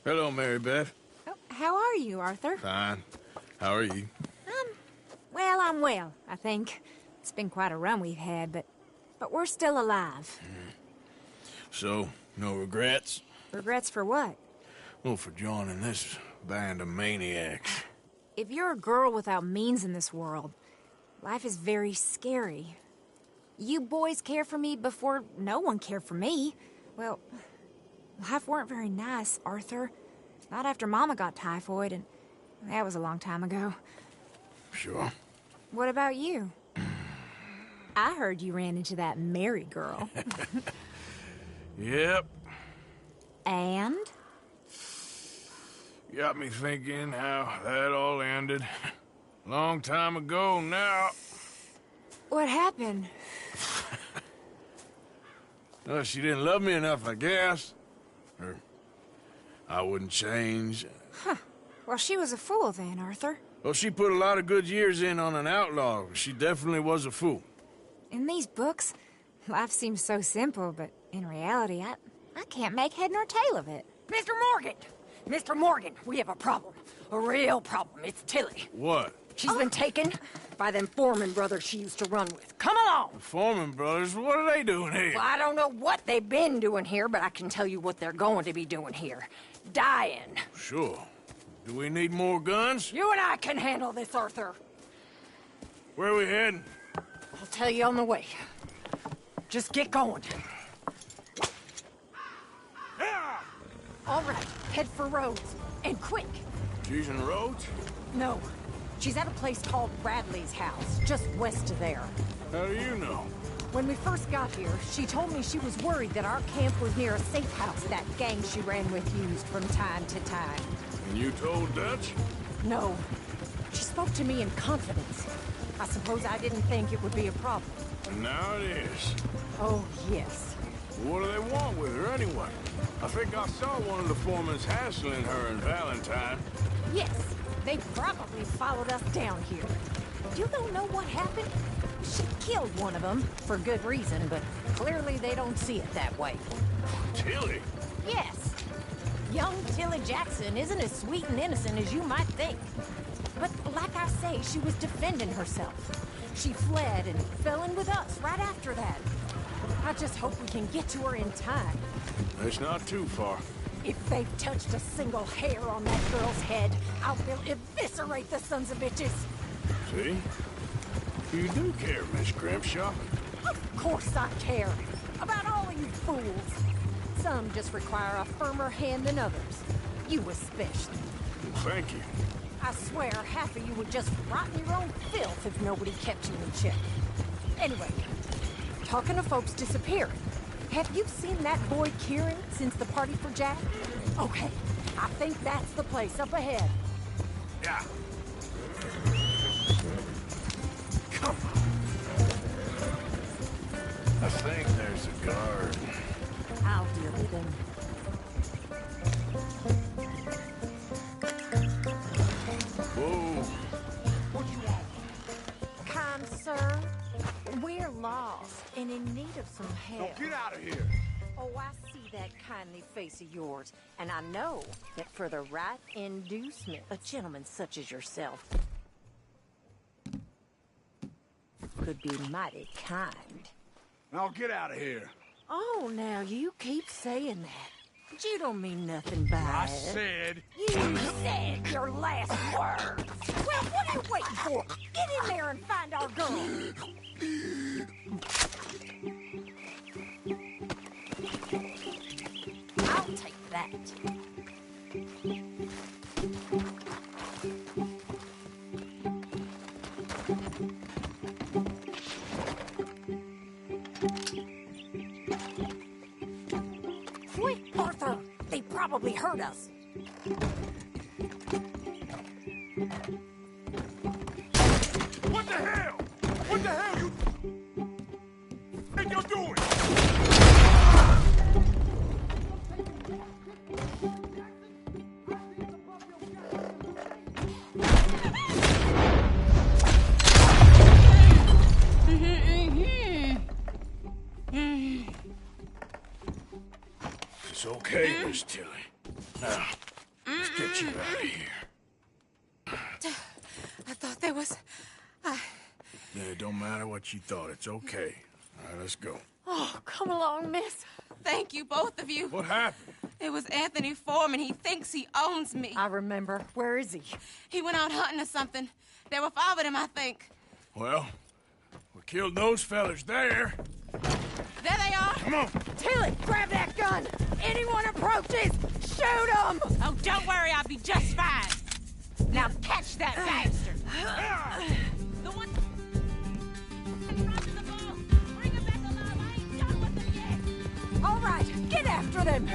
Hello, Mary Beth. Oh, how are you, Arthur? Fine. How are you? Well, I'm well, I think. It's been quite a run we've had, but we're still alive. So, no regrets? Regrets for what? Well, for joining this band of maniacs. If you're a girl without means in this world, life is very scary. You boys cared for me before no one cared for me. Well, life weren't very nice, Arthur. Not after Mama got typhoid, and that was a long time ago. Sure. What about you? I heard you ran into that Mary girl. Yep. And? Got me thinking how that all ended. Long time ago now. What happened? Well, she didn't love me enough, I guess. Or I wouldn't change. Huh. Well, she was a fool then, Arthur. Well, she put a lot of good years in on an outlaw. She definitely was a fool. In these books, life seems so simple, but in reality, I can't make head nor tail of it. Mr. Morgan! Mr. Morgan, we have a problem. A real problem. It's Tilly. What? She's been taken by them Foreman brothers she used to run with. Come along! The Foreman brothers? What are they doing here? Well, I don't know what they've been doing here, but I can tell you what they're going to be doing here. Dying. Sure. Do we need more guns? You and I can handle this, Arthur. Where are we heading? I'll tell you on the way. Just get going. All right, head for Rhodes. And quick. She's in Rhodes? No, she's at a place called Bradley's house, just west of there. How do you know? When we first got here, she told me she was worried that our camp was near a safe house that gang she ran with used from time to time. And you told Dutch? No. She spoke to me in confidence. I suppose I didn't think it would be a problem. And now it is. Oh, yes. What do they want with her anyway? I think I saw one of the foremans hassling her and Valentine. Yes, they probably followed us down here. You don't know what happened? She killed one of them, for good reason, but clearly they don't see it that way. Tilly? Yes. Young Tilly Jackson isn't as sweet and innocent as you might think. But like I say, she was defending herself. She fled and fell in with us right after that. I just hope we can get to her in time. It's not too far. If they've touched a single hair on that girl's head, I will eviscerate the sons of bitches. See? You do care, Miss Grimshaw. Of course I care. About all of you fools. Some just require a firmer hand than others. You especially. Thank you. I swear half of you would just rot in your own filth if nobody kept you in check. Anyway, talking of folks disappearing, have you seen that boy Kieran since the party for Jack? Okay, I think that's the place up ahead. Yeah. Come on. I think there's a guard. I'll deal with him. Whoa. What you want? Kind sir, we're lost and in need of some help. Get out of here. Oh, I see that kindly face of yours, and I know that for the right inducement, a gentleman such as yourself could be mighty kind. Now get out of here. Oh, now you keep saying that. But you don't mean nothing by I it. said... You said your last words. Well, what are you waiting for? Get in there and find our girl. I'll take that. Quick, Arthur! They probably heard us. What the hell? What the hell you... think you're doing? It's okay, Miss Tilly. Now, get you out of here. I thought there was... Yeah, it don't matter what you thought. It's okay. All right, let's go. Oh, come along, miss. Thank you, both of you. What happened? It was Anthony Foreman. He thinks he owns me. I remember. Where is he? He went out hunting or something. There were 5 of them, I think. Well, we killed those fellas there. There they are. Come on. Tilly, grab that gun! Anyone approaches, shoot them! Oh, don't worry. I'll be just fine. Now catch that bastard. The one... the ball. Bring him back alive. I ain't done with him yet. All right, get after them!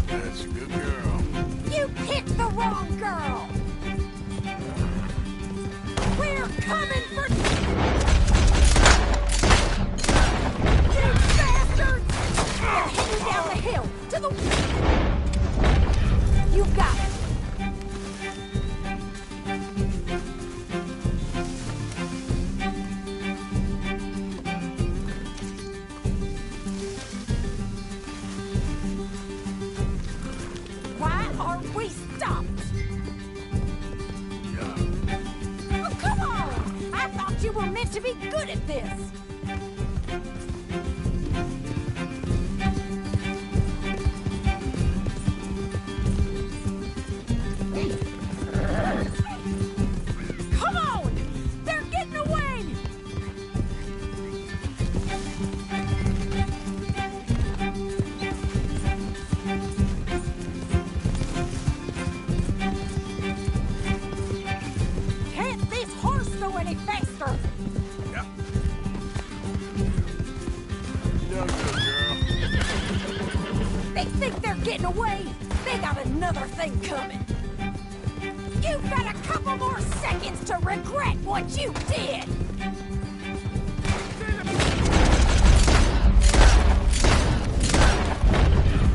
That's a good girl. You picked the wrong girl! We're coming for you bastards! They're heading down the hill to the... You got it. Why are we stopped? Oh, come on! I thought you were meant to be good at this! Come on! They're getting away! Can't this horse go any faster? Yeah. Done good, girl. They think they're getting away. They got another thing coming. You've got a couple more seconds to regret what you did.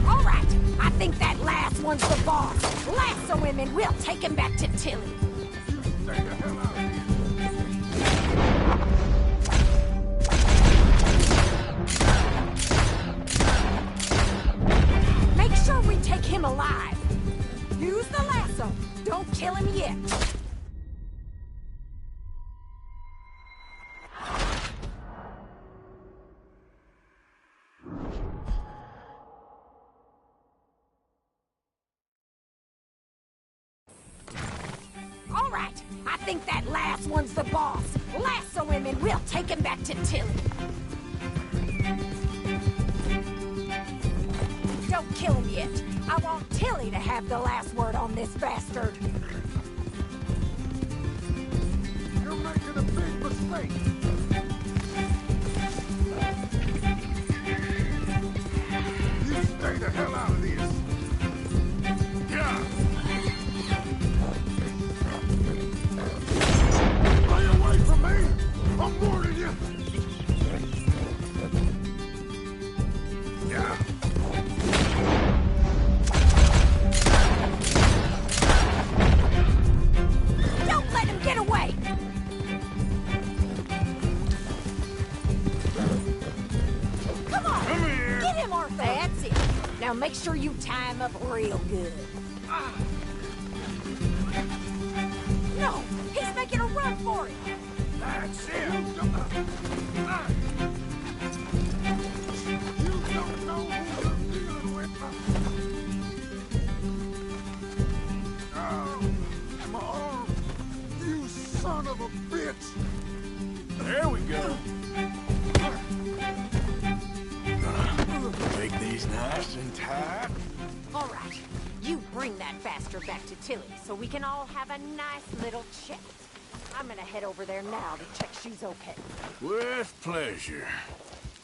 All right, I think that last one's the boss. Lasso him and we'll take him back to Tilly. Stay the hell out of here. Make sure we take him alive. Use the lasso. Don't kill him yet. All right, I think that last one's the boss. Lasso him and we'll take him back to Tilly. Don't kill him yet. I want Tilly to have the last word on this bastard. You're making a big mistake. You stay the hell out of this. Yeah. Stay away from me. I'm warning you. Yeah. Don't let him get away! Come on! Come here. Get him, Arthur! That's it. Now make sure you tie him up real good. No! He's making a run for it! That's it. You don't know who you're dealing with. Oh, my arm. You son of a bitch. There we go. Make these nice and tight. All right. You bring that bastard back to Tilly so we can all have a nice little chat. I'm gonna head over there now to check she's okay. With pleasure.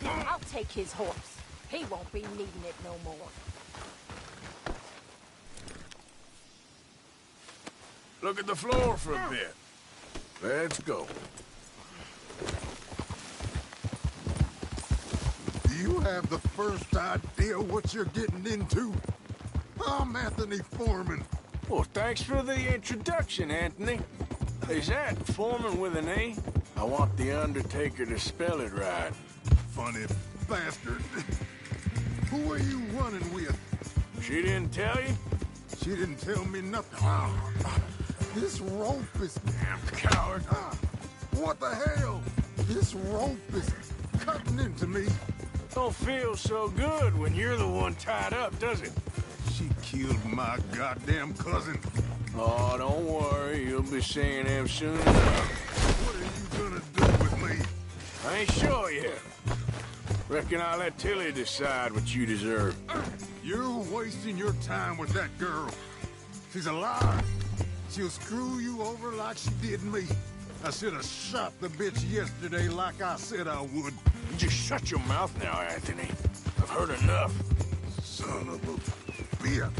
I'll take his horse. He won't be needing it no more. Look at the floor for a bit. Let's go. Do you have the first idea what you're getting into? I'm Anthony Foreman. Well, thanks for the introduction, Anthony. Is that Foreman with an A? I want the Undertaker to spell it right. Funny bastard. Who are you running with? She didn't tell you? She didn't tell me nothing. This rope is... Damn coward. What the hell? This rope is cutting into me. Don't feel so good when you're the one tied up, does it? She killed my goddamn cousin. Oh, don't worry. You'll be seeing him soon enough. What are you gonna do with me? I ain't sure yet. Reckon I'll let Tilly decide what you deserve. You're wasting your time with that girl. She's a liar. She'll screw you over like she did me. I should have shot the bitch yesterday like I said I would. You just shut your mouth now, Anthony. I've heard enough. Son of a bitch.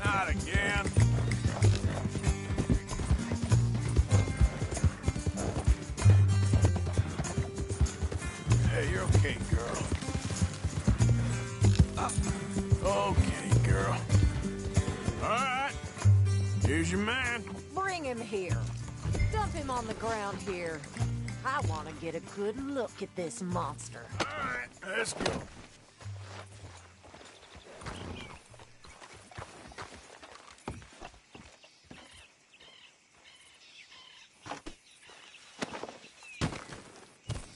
Not again. Hey, you're okay, girl. Okay, girl. All right. Here's your man. Bring him here. Dump him on the ground here. I want to get a good look at this monster. All right, let's go.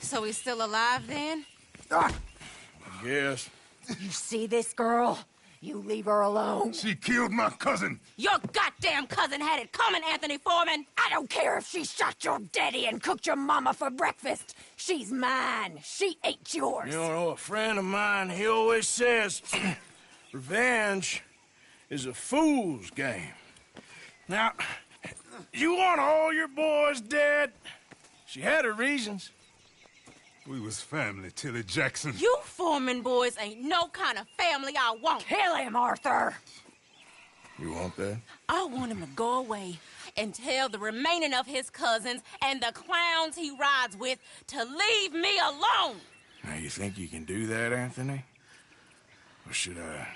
So he's still alive then? Yes. You see this girl? You leave her alone. She killed my cousin. Your goddamn cousin had it coming, Anthony Foreman! I don't care if she shot your daddy and cooked your mama for breakfast. She's mine. She ain't yours. You know, a friend of mine, he always says, revenge is a fool's game. Now, you want all your boys dead? She had her reasons. We was family, Tilly Jackson. You Foreman boys ain't no kind of family I want. Kill him, Arthur. You want that? I want him to go away and tell the remaining of his cousins and the clowns he rides with to leave me alone. Now, you think you can do that, Anthony? Or should I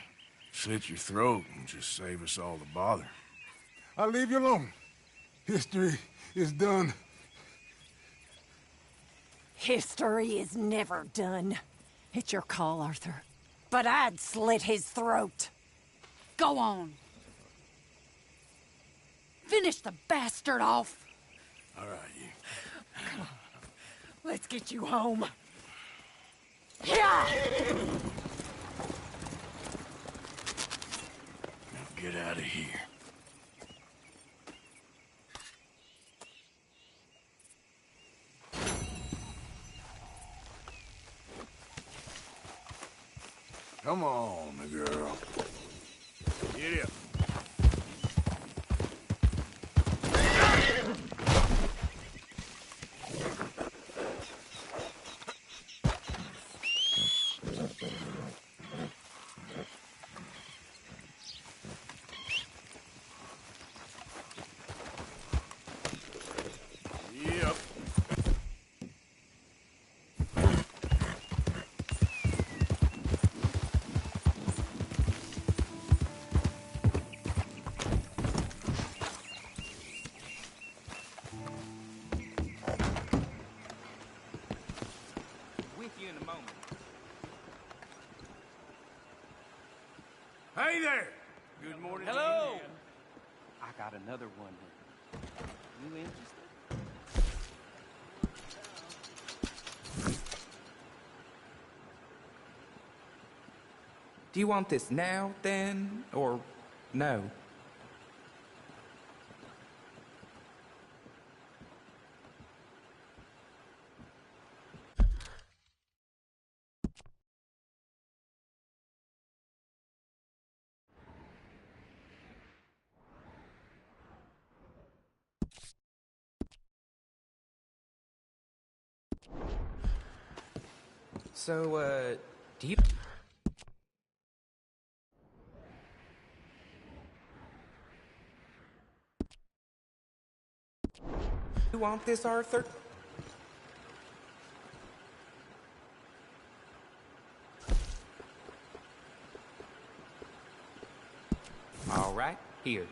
slit your throat and just save us all the bother? I'll leave you alone. History is done. History is never done. It's your call, Arthur. But I'd slit his throat. Go on. Finish the bastard off. All right, you. Let's get you home. Yeah! Now get out of here. Come on, girl. Get up. Yep. Hey there! Good morning. Hello! I got another one here. You interested? Do you want this now, then, or no? So, do you... You want this, Arthur? All right, here.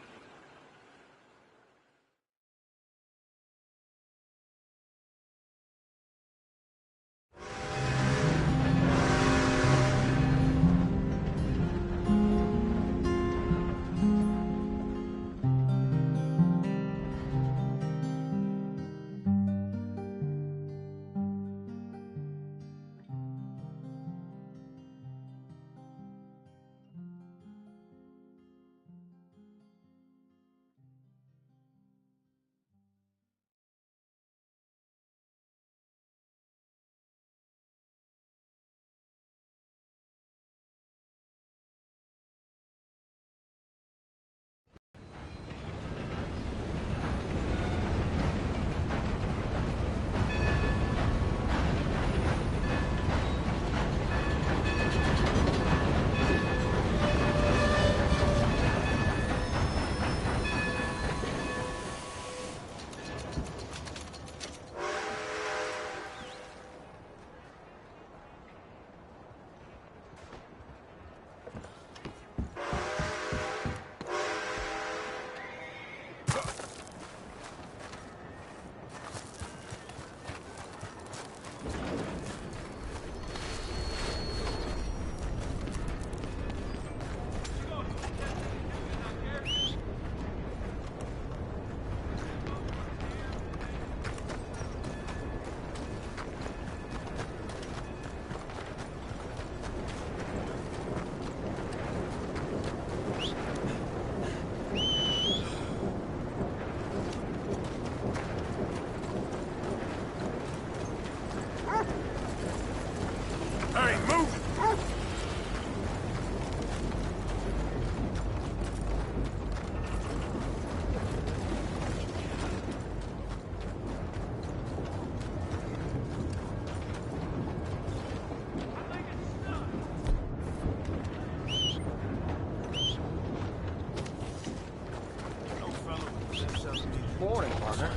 partner.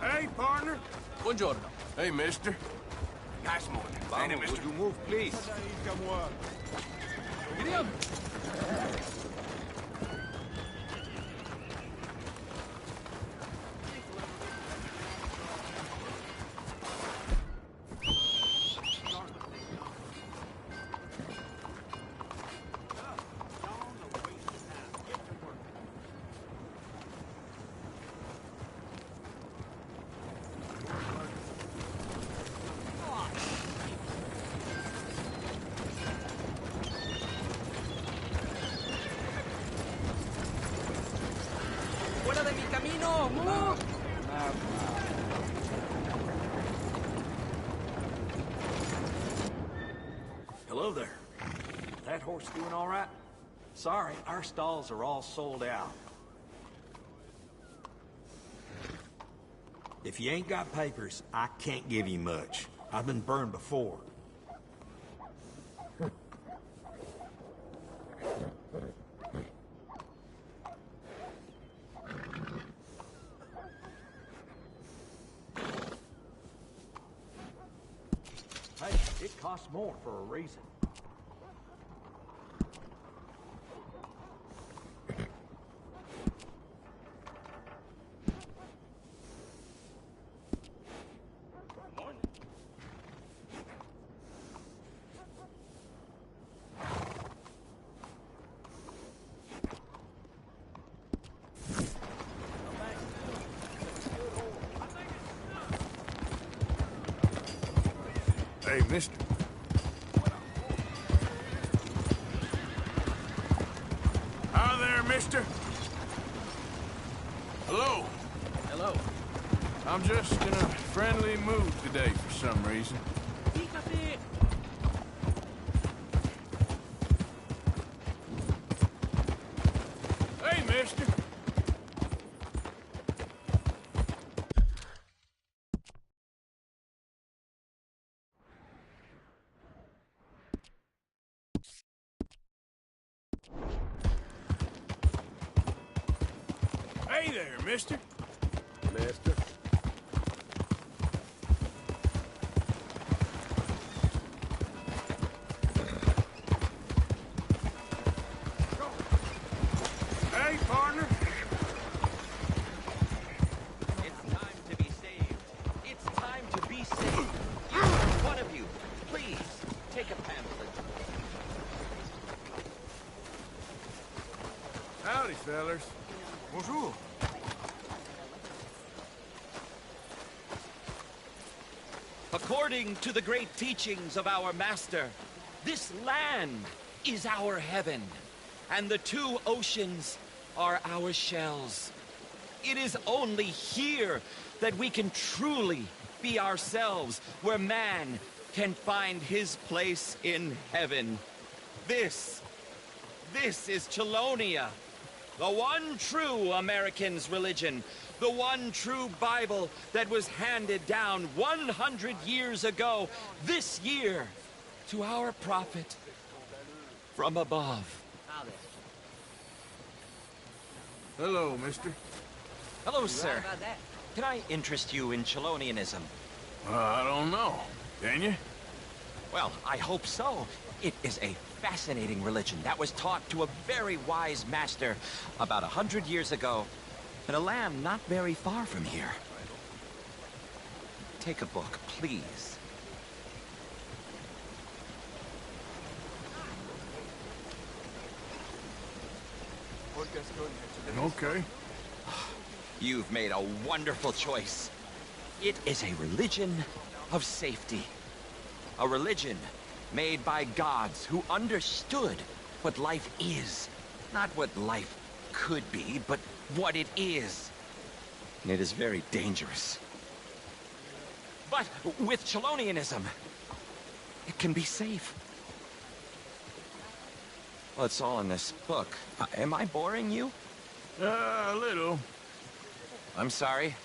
Hey, partner. Buongiorno. Hey, mister. Nice morning. Ain't it, Vamos, mister? would you move, please? Gideon! ¡Fuera de mi camino! ¡Move! Hello there. That horse doing all right? Sorry, our stalls are all sold out. If you ain't got papers, I can't give you much. I've been burned before. Hey, it costs more for a reason. Hey, mister. Hi there, mister. Hello. Hello. I'm just in a friendly mood today for some reason. Hey, mister. Hey there, mister. Mister. Hey, partner. It's time to be saved. It's time to be saved. One of you, please, take a pamphlet. Howdy, fellers. Bonjour. According to the great teachings of our master, this land is our heaven, and the two oceans are our shells. It is only here that we can truly be ourselves, where man can find his place in heaven. This is Chelonia, the one true American's religion, the one true Bible that was handed down 100 years ago, this year, to our prophet from above. Hello, mister. Hello, sir. Can I interest you in Chelonianism? I don't know. Can you? Well, I hope so. It is a fascinating religion that was taught to a very wise master about 100 years ago in a land not very far from here. Take a book, please. Okay. You've made a wonderful choice. It is a religion of safety. A religion made by gods who understood what life is. Not what life could be, but what it is. And it is very dangerous. But with Chelonianism, it can be safe. Well, it's all in this book. Am I boring you? A little. I'm sorry.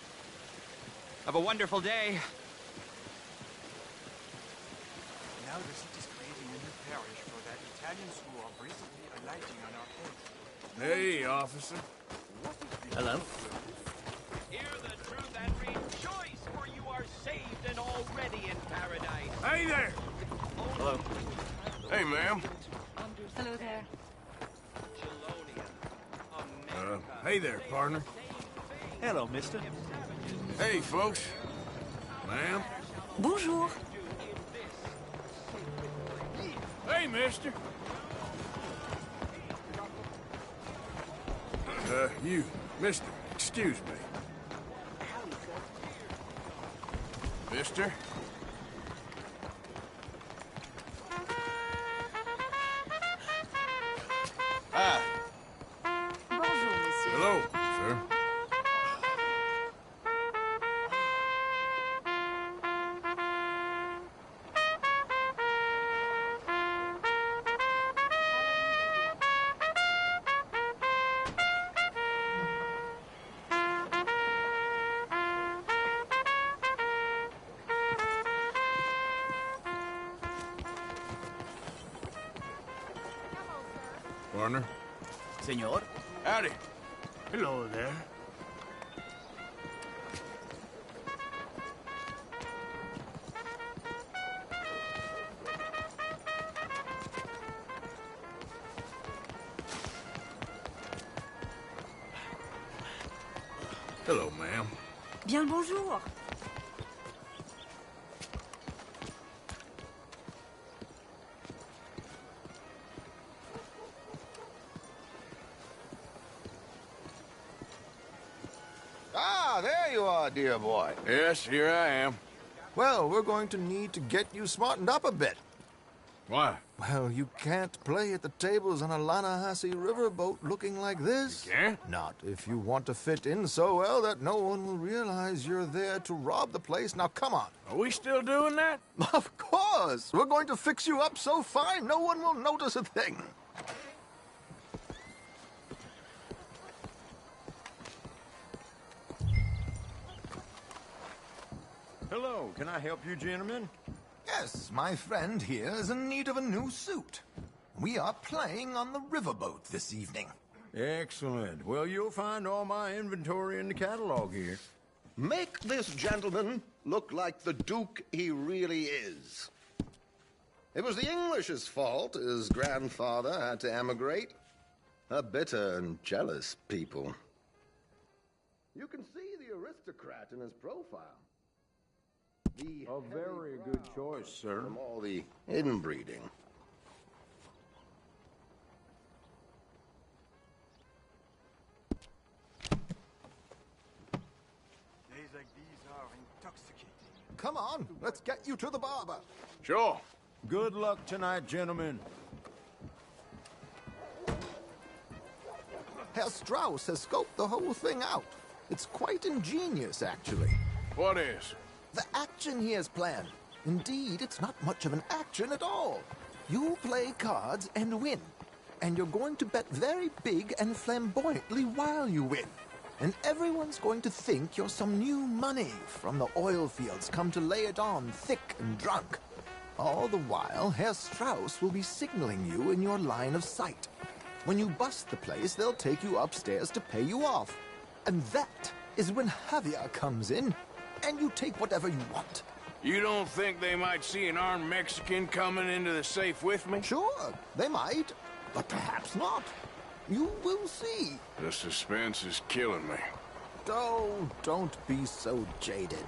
Have a wonderful day. Now the city's creating a new parish for that Hey, officer. Hello. Hear the truth and rejoice, for you are saved and already in paradise. Hey there! Hello. Hey, ma'am. Hello there. Hey there, partner. Hello, mister. Hey, folks. Ma'am. Bonjour. Hey, mister. You, mister, excuse me. Mister? Hi. Bonjour, monsieur. Hello, sir. Partner. Senor. Howdy. Hello there. Hello, ma'am. Bien le bonjour. Ah, there you are, dear boy. Yes, here I am. Well, we're going to need to get you smartened up a bit. Why? Well, you can't play at the tables on a Lannahechee riverboat looking like this. You can't? Not if you want to fit in so well that no one will realize you're there to rob the place. Now, come on. Are we still doing that? Of course. We're going to fix you up so fine no one will notice a thing. Hello, can I help you, gentlemen? Yes, my friend here is in need of a new suit. We are playing on the riverboat this evening. Excellent. Well, you'll find all my inventory in the catalog here. Make this gentleman look like the Duke he really is. It was the English's fault his grandfather had to emigrate. A bitter and jealous people. You can see the aristocrat in his profile. A very good choice, sir. From all the inbreeding. Days like these are intoxicating. Come on, let's get you to the barber. Sure. Good luck tonight, gentlemen. Herr Strauss has scoped the whole thing out. It's quite ingenious, actually. What is? The action he has planned. Indeed, it's not much of an action at all. You play cards and win. And you're going to bet very big and flamboyantly while you win. And everyone's going to think you're some new money from the oil fields come to lay it on thick and drunk. All the while, Herr Strauss will be signaling you in your line of sight. When you bust the place, they'll take you upstairs to pay you off. And that is when Javier comes in, and you take whatever you want. You don't think they might see an armed Mexican coming into the safe with me? Sure, they might, but perhaps not. You will see. The suspense is killing me. Oh, don't be so jaded.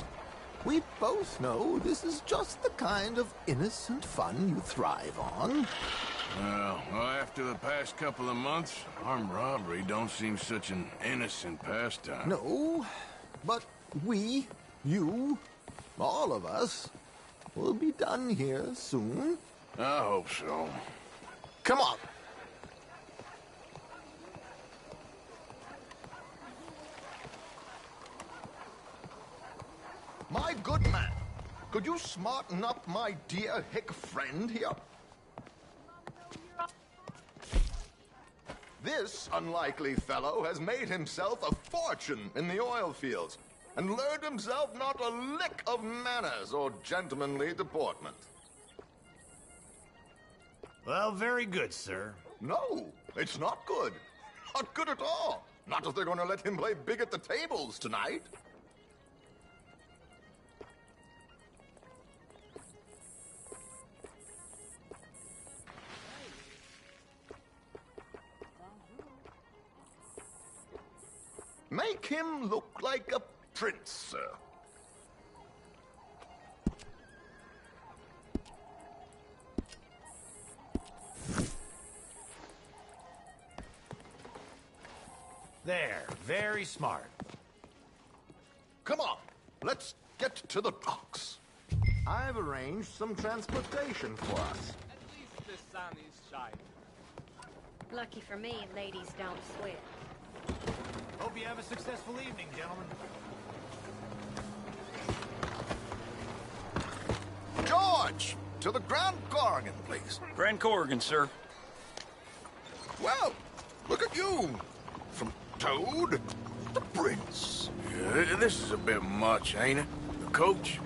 We both know this is just the kind of innocent fun you thrive on. Well, after the past couple of months, armed robbery don't seem such an innocent pastime. No, but we, you, all of us, will be done here soon. I hope so. Come on. My good man, could you smarten up my dear hick friend here? This unlikely fellow has made himself a fortune in the oil fields and learned himself not a lick of manners or gentlemanly deportment. Well, very good, sir. No, it's not good. Not good at all. Not if they're going to let him play big at the tables tonight. Make him look like a prince, sir. There, very smart. Come on, let's get to the docks. I've arranged some transportation for us. At least the sun is shining. Lucky for me, ladies don't sweat. Hope you have a successful evening, gentlemen. George, to the Grand Corrigan, please. Grand Corrigan, sir. Well, look at you. From Toad to Prince. Yeah, this is a bit much, ain't it? The coach?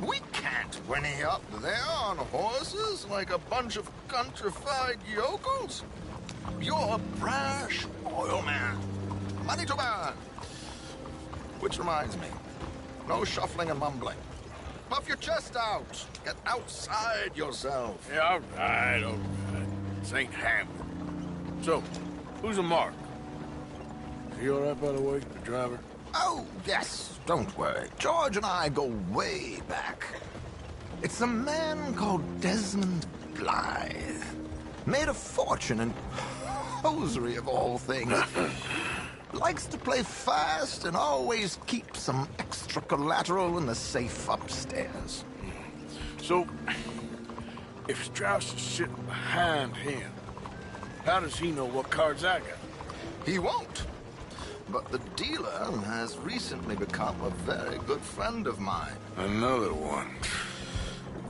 We can't whinny up there on horses like a bunch of countrified yokels. You're a brash oil man. Money to burn. Which reminds me, no shuffling and mumbling. Puff your chest out. Get outside yourself. Yeah, all right, all right. This ain't Hamlet. So, who's a mark? Is he all right, by the way, the driver? Oh, yes. Don't worry. George and I go way back. It's a man called Desmond Blythe. Made a fortune in hosiery of all things. Likes to play fast and always keep some extra collateral in the safe upstairs. So, if Strauss is sitting behind him, how does he know what cards I got? He won't. But the dealer has recently become a very good friend of mine. Another one.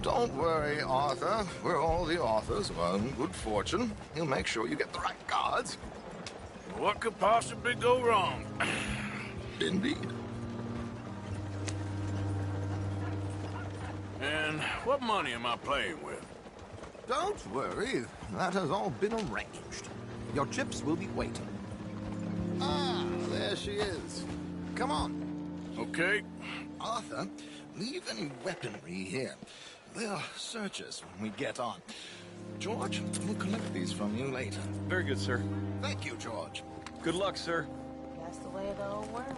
Don't worry, Arthur. We're all the authors of our good fortune. He'll make sure you get the right cards. What could possibly go wrong? Indeed. And what money am I playing with? Don't worry. That has all been arranged. Your chips will be waiting. Ah, there she is. Come on. Okay. Arthur, leave any weaponry here. They'll search us when we get on. George, we'll collect these from you later. Very good, sir. Thank you, George. Good luck, sir. That's the way of the old world.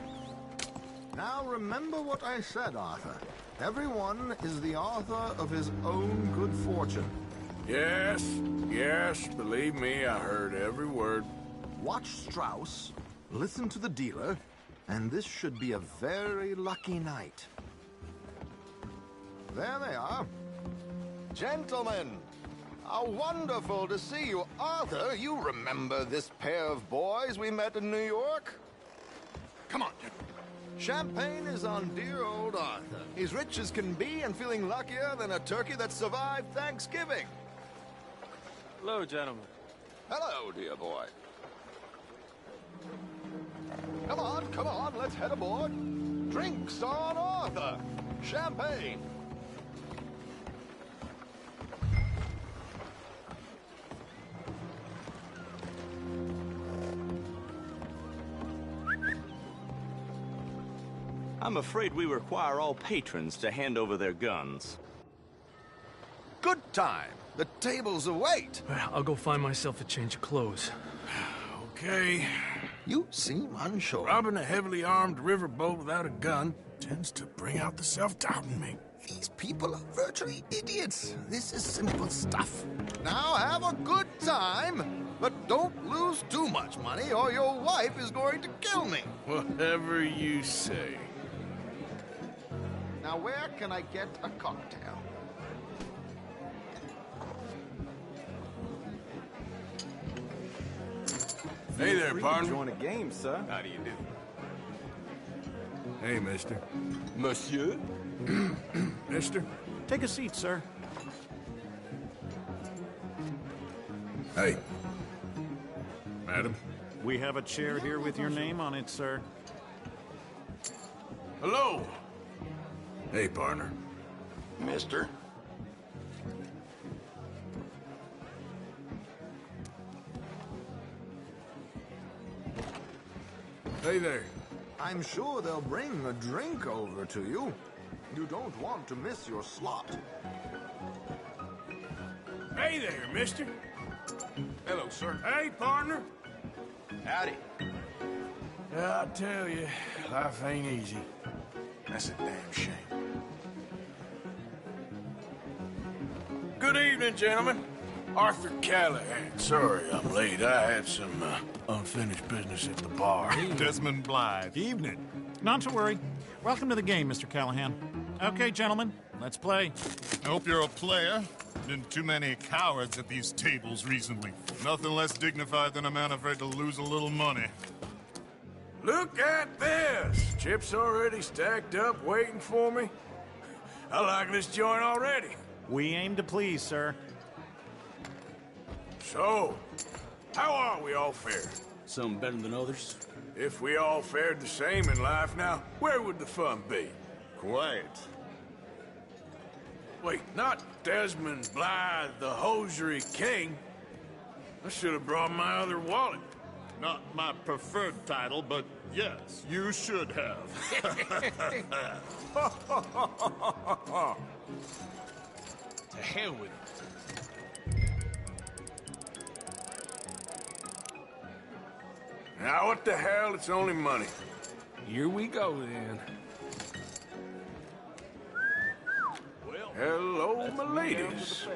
Now remember what I said, Arthur. Everyone is the author of his own good fortune. Yes, yes, believe me, I heard every word. Watch Strauss, listen to the dealer, and this should be a very lucky night. There they are. Gentlemen, how wonderful to see you. Arthur, you remember this pair of boys we met in New York? Come on, gentlemen. Champagne is on dear old Arthur. He's rich as can be and feeling luckier than a turkey that survived Thanksgiving. Hello, gentlemen. Hello, dear boy. Come on, let's head aboard. Drinks on Arthur. Champagne. I'm afraid we require all patrons to hand over their guns. Good time. The tables await. I'll go find myself a change of clothes. Okay. You seem unsure. Robbing a heavily armed riverboat without a gun tends to bring out the self-doubt in me. These people are virtually idiots. This is simple stuff. Now have a good time, but don't lose too much money or your wife is going to kill me. Whatever you say. Now where can I get a cocktail? Hey there, partner. Join a game, sir. How do you do? Hey, mister. Monsieur? Mister? Take a seat, sir. Hey. Madam? We have a chair here with your name on it, sir. Hello. Hey, partner. Mister? Hey there. I'm sure they'll bring a drink over to you. You don't want to miss your slot. Hey there, mister. Hello, sir. Hey, partner. Howdy. Yeah, I tell you, life ain't easy. That's a damn shame. Good evening, gentlemen. Arthur Callahan. Sorry I'm late. I had some unfinished business at the bar. Desmond Blythe. Evening. Not to worry. Welcome to the game, Mr. Callahan. Okay, gentlemen, let's play. I hope you're a player. Been too many cowards at these tables recently. Nothing less dignified than a man afraid to lose a little money. Look at this. Chips already stacked up, waiting for me. I like this joint already. We aim to please, sir. So, how are we all fared? Some better than others. If we all fared the same in life now, where would the fun be? Quiet. Wait, not Desmond Blythe, the hosiery king. I should have brought my other wallet. Not my preferred title, but yes, you should have. To hell with it. Now what the hell? It's only money. Here we go, then. Well, hello, my ladies.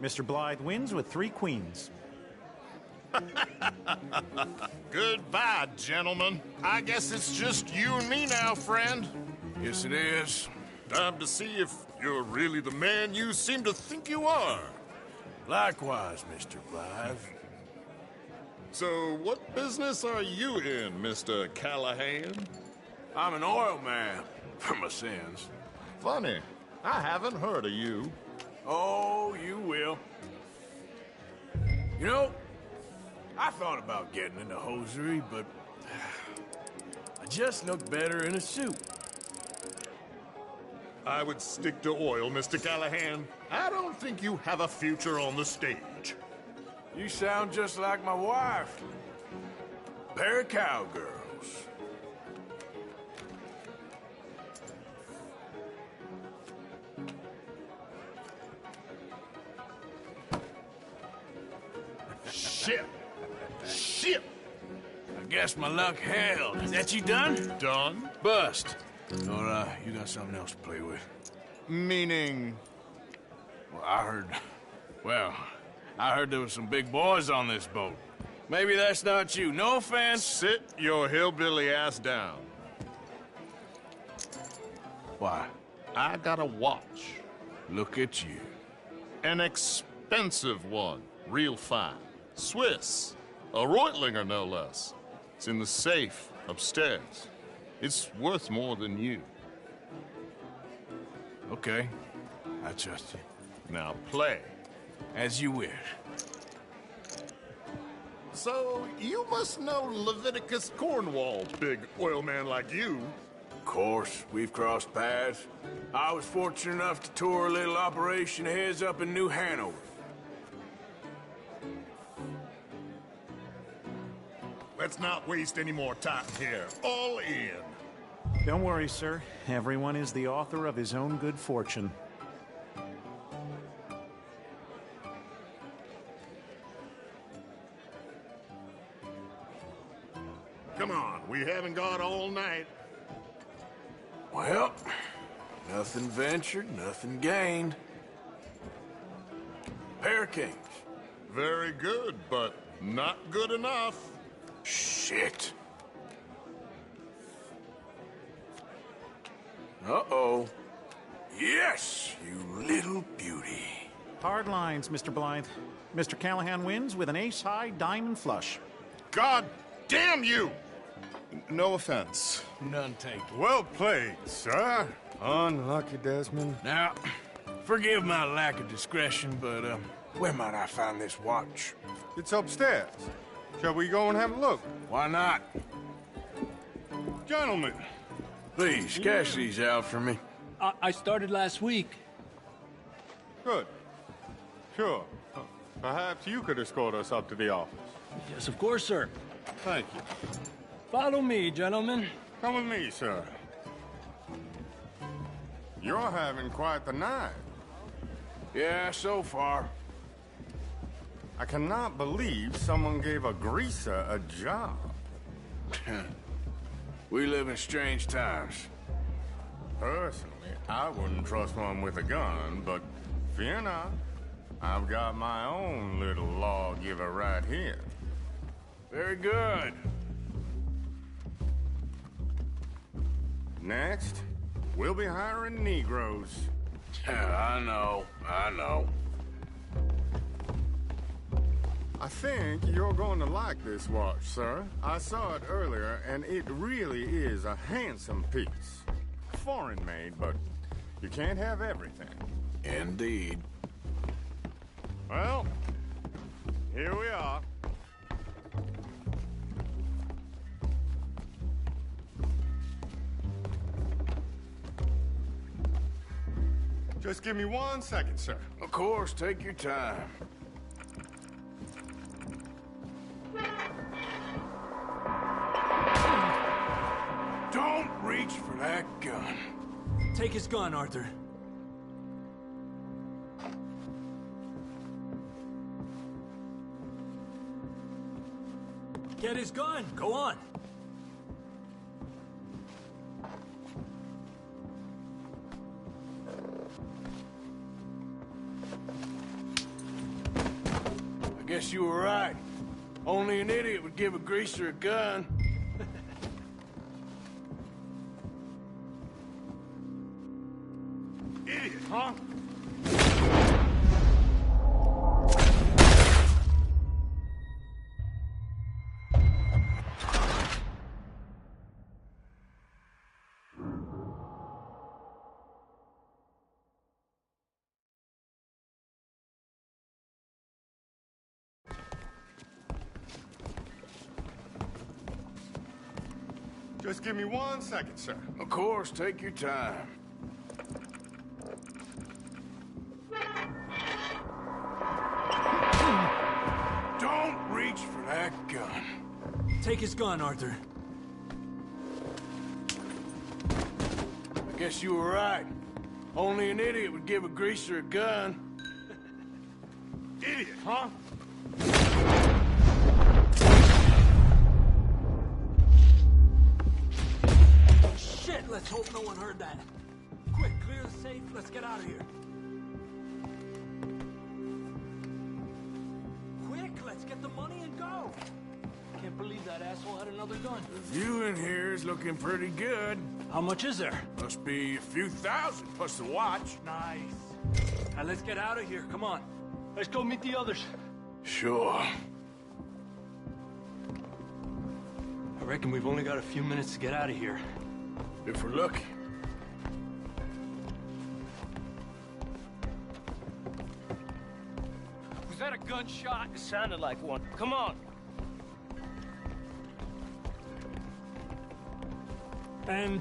Mr. Blythe wins with 3 queens. Goodbye, gentlemen. I guess it's just you and me now, friend. Yes, it is. Time to see if you're really the man you seem to think you are. Likewise, Mr. Blythe. So, what business are you in, Mr. Callahan? I'm an oil man, for my sins. Funny. I haven't heard of you. Oh, you will. You know, I thought about getting into hosiery, but I just look better in a suit. I would stick to oil, Mr. Callahan. I don't think you have a future on the stage. You sound just like my wife. Pair of cowgirls. Shit! Shit! I guess my luck held. Is that you done? Done? Bust. Or, you got something else to play with? Meaning? Well, I heard there was some big boys on this boat. Maybe that's not you. No offense. Sit your hillbilly ass down. Why? I got a watch. Look at you. An expensive one. Real fine. Swiss. A Reutlinger, no less. It's in the safe upstairs. It's worth more than you. Okay. I trust you. Now play. As you wish. So, you must know Leviticus Cornwall, big oil man like you. Of course, we've crossed paths. I was fortunate enough to tour a little operation of his up in New Hanover. Let's not waste any more time here. All in. Don't worry, sir. Everyone is the author of his own good fortune. Come on, we haven't got all night. Well, nothing ventured, nothing gained. Pair of kings. Very good, but not good enough. Shit. Uh-oh. Yes, you little beauty. Hard lines, Mr. Blythe. Mr. Callahan wins with an ace-high diamond flush. God damn you! No offense. None taken. Well played, sir. Unlucky, Desmond. Now, forgive my lack of discretion, but, where might I find this watch? It's upstairs. Shall we go and have a look? Why not? Gentlemen. Please, cash these out for me. I started last week. Good. Sure. Perhaps you could escort us up to the office. Yes, of course, sir. Thank you. Follow me, gentlemen. Come with me, sir. You're having quite the night. Yeah, so far. I cannot believe someone gave a greaser a job. We live in strange times. Personally, I wouldn't trust one with a gun, but fear not. I've got my own little lawgiver right here. Very good. Next, we'll be hiring Negroes. I know. I think you're going to like this watch, sir. I saw it earlier, and it really is a handsome piece. Foreign made, but you can't have everything. Indeed. Well, here we are. Just give me 1 second, sir. Of course, take your time. Don't reach for that gun. Take his gun, Arthur. Get his gun. Go on. I guess you were right. Only an idiot would give a greaser a gun. Idiot, huh? Just give me 1 second, sir. Of course, take your time. Don't reach for that gun. Take his gun, Arthur. I guess you were right. Only an idiot would give a greaser a gun. Idiot, huh? Shit, let's hope no one heard that. Quick, clear the safe. Let's get out of here. Quick, let's get the money and go. Can't believe that asshole had another gun. The view in here is looking pretty good. How much is there? Must be a few thousand plus the watch. Nice. Now let's get out of here. Come on. Let's go meet the others. Sure. I reckon we've only got a few minutes to get out of here. If we're lucky. Was that a gunshot? It sounded like one. Come on. And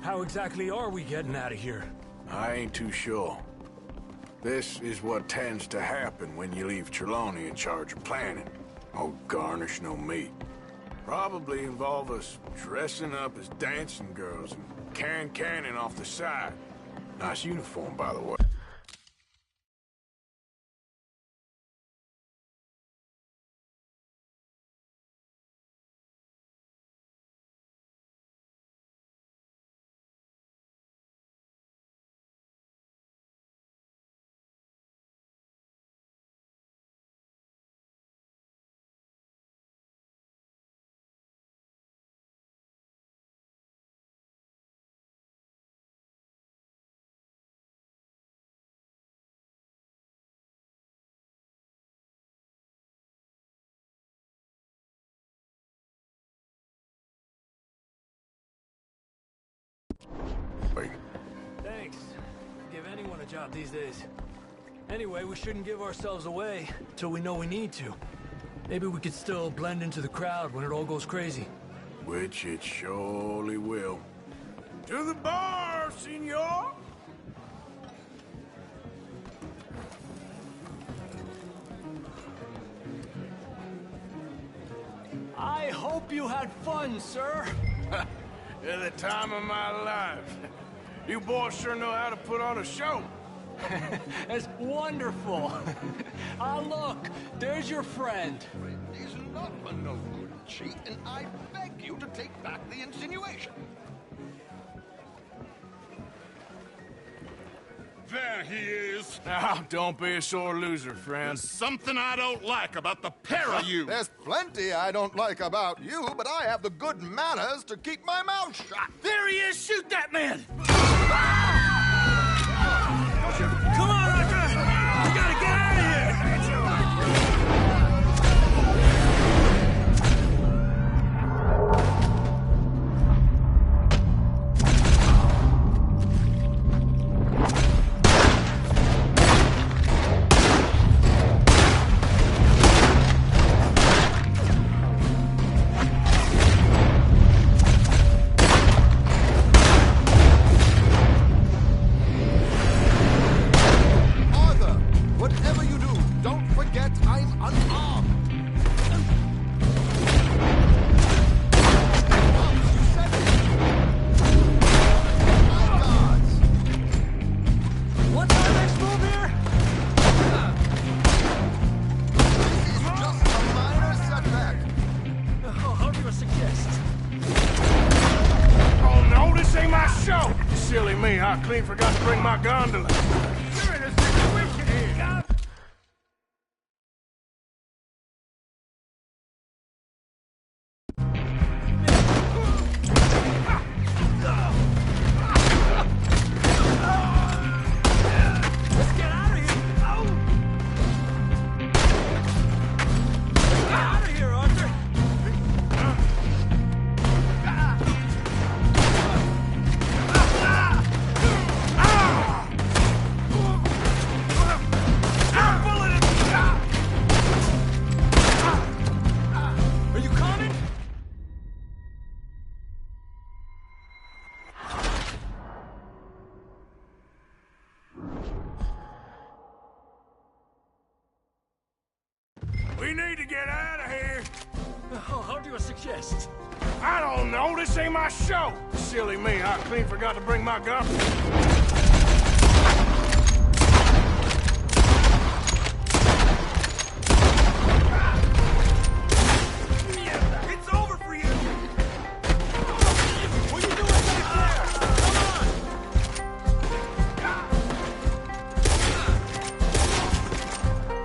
how exactly are we getting out of here? I ain't too sure. This is what tends to happen when you leave Trelawney in charge of planning. No garnish, no meat. Probably involve us dressing up as dancing girls and carrying cannon off the side. Nice uniform, by the way. Wait. Thanks. Give anyone a job these days. Anyway, we shouldn't give ourselves away till we know we need to. Maybe we could still blend into the crowd when it all goes crazy. Which it surely will. To the bar, senor! hope you had fun, sir. At the time of my life. You boys sure know how to put on a show. That's wonderful. Ah, look, there's your friend. He's not a no good cheat, and I beg you to take back the insinuation. There he is. Now, don't be a sore loser, friend. There's something I don't like about the pair of you. There's plenty I don't like about you, but I have the good manners to keep my mouth shut. There he is! Shoot that man! Come on, Arthur! We gotta get out of here! Silly me, I clean forgot to bring my gondola. You're in a situation here. We need to get out of here. How do you suggest? I don't know. This ain't my show. Silly me, I clean forgot to bring my gun. It's over for you. What are you doing back there? Come on.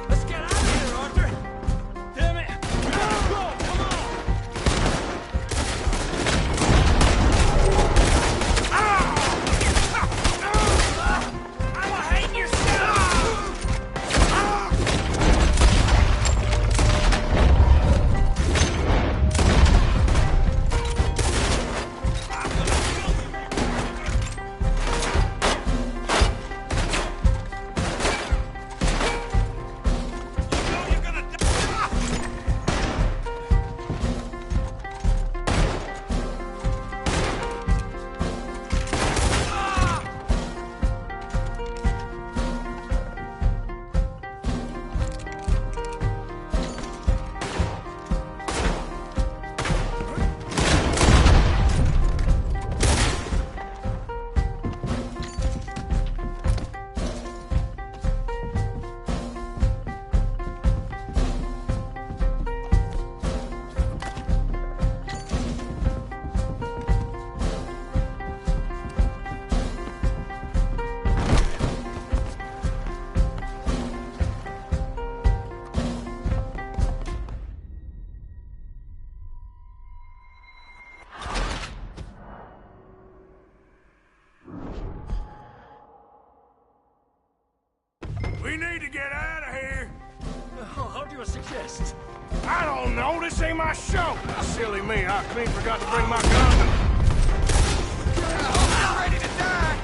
Let's get out of here, Arthur. Damn it! We gotta go! Come on! I'm hating yourself! We need to get out of here. How do you suggest? I don't know. This ain't my show. Silly me, I clean forgot to bring my gun. I'm ready to die.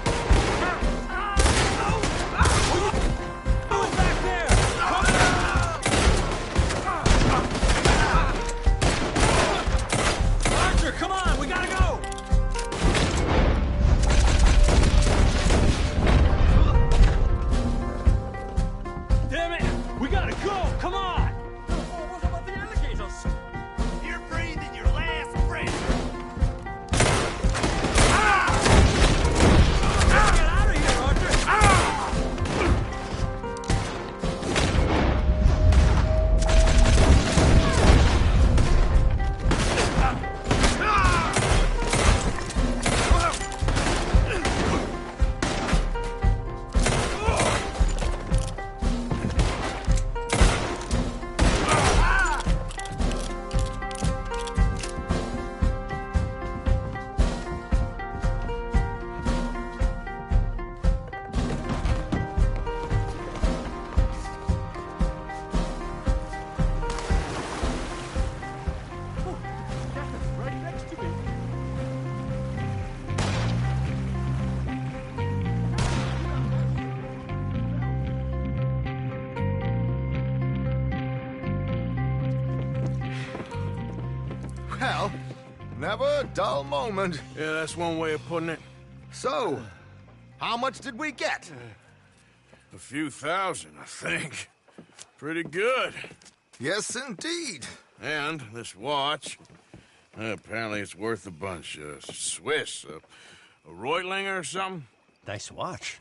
Who's back there? Arthur, come on, we gotta go. Damn it! We gotta go! Come on! What about the alligators? You're breathing your Well, never a dull moment. Yeah, that's one way of putting it. So, how much did we get? A few thousand, I think. Pretty good. Yes, indeed. And this watch, apparently it's worth a bunch. Swiss, a Reutlinger or something? Nice watch.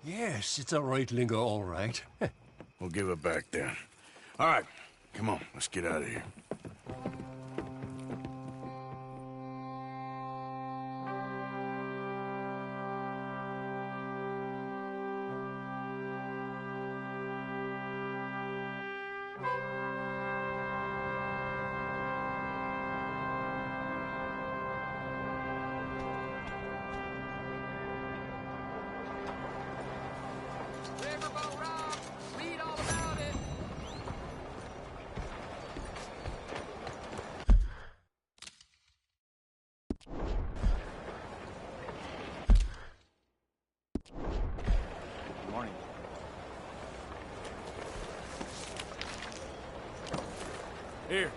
Yes, it's a Reutlinger, all right. We'll give it back then. All right, come on, let's get out of here. Morning. Here.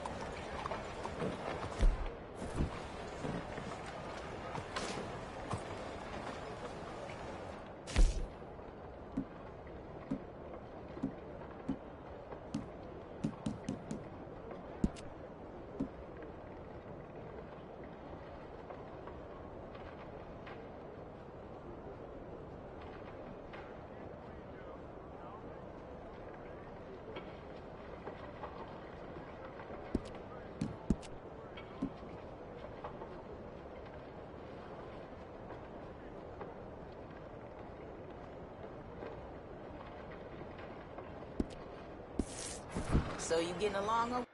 So you getting along okay?